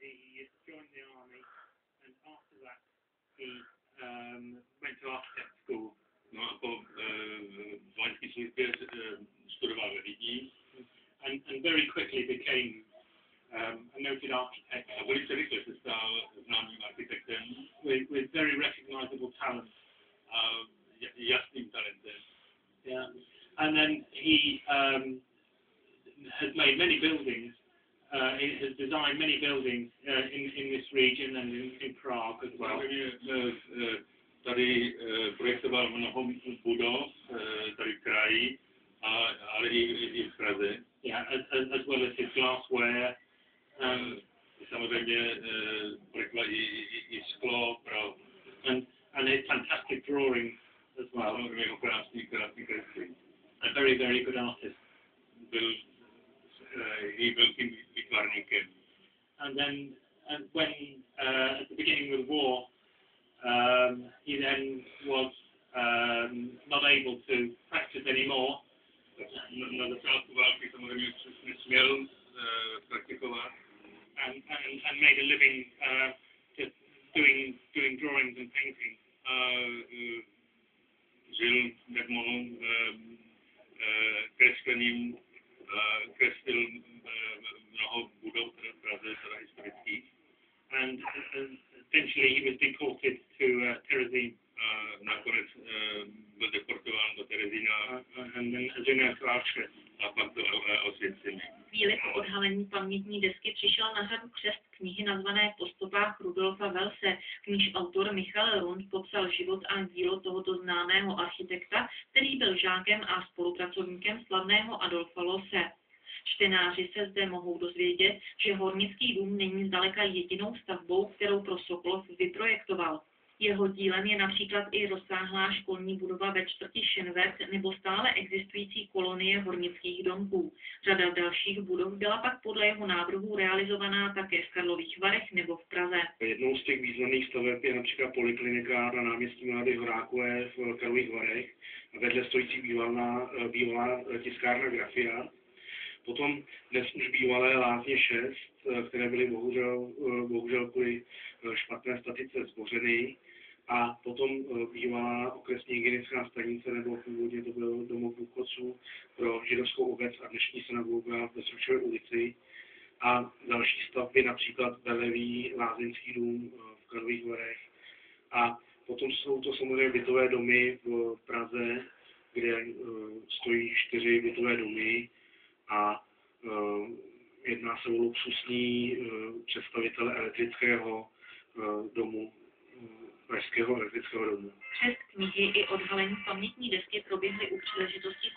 he joined the army, and after that he went to architect school. No a po vojenské službě studoval ve Vídni. And very quickly became a noted architect. A velice rychle se stal známým architektem. With very recognizable talent. A jasným talentem. Yeah. And then he has made many buildings. He has designed many buildings in this region and in Prague as well. Tady projektoval mnoho budov, tady v kraji, ale i v Praze. Yeah, as well as his glassware. Samozřejmě projektoval i sklo pro and his fantastic drawings as well. Samozřejmě jeho krásný kresby. A very, very good artist. Byl i velkým výtvarníkem. And then when at the beginning of the war, he then was not able to practice anymore. Na začátku války samozřejmě nesměl praktikovat. And made a living just doing drawings and painting. Žil nemohl kreslením, kreslil mnoho budov v Praze, teda historických. And eventually he was deported to Terezín. Nakonec byl deportován do Terezína. And then, as you know, to Auschwitz. A pak do Osvěcimi. Chvíli po odhalení pamětní desky přišel na řadu křest knihy nazvané Po stopách Rudolfa Welse, v níž autor Michal Rund popsal život a dílo tohoto známého architekta, který byl žákem a spolupracovníkem slavného Adolfa Losse. Čtenáři se zde mohou dozvědět, že Hornický dům není zdaleka jedinou stavbou, kterou pro Sokolov vyprojektoval. Jeho dílem je například i rozsáhlá školní budova ve čtvrti Šenvert nebo stále existující kolonie hornických domků. Řada dalších budov byla pak podle jeho návrhů realizovaná také v Karlových Varech nebo v Praze. Jednou z těch významných staveb je například poliklinika na náměstí Milady Horákové v Karlových Varech a vedle stojící bývalá tiskárna Grafia. Potom dnes už bývalé lázně 6, které byly bohužel kvůli špatné statice zbořeny. A potom bývalá okresní hygienická stanice, nebo původně to byl domov důchodců pro židovskou obec a dnešní synagoga ve Sručové ulici. A další stavby, například Beleví lázeňský dům v Karlových Varech. A potom jsou to samozřejmě bytové domy v Praze, kde stojí 4 bytové domy a jedná se o luxusní představitele elektrického domu, pražského elektrického domu. Křest knihy i odhalení pamětní desky proběhly u příležitosti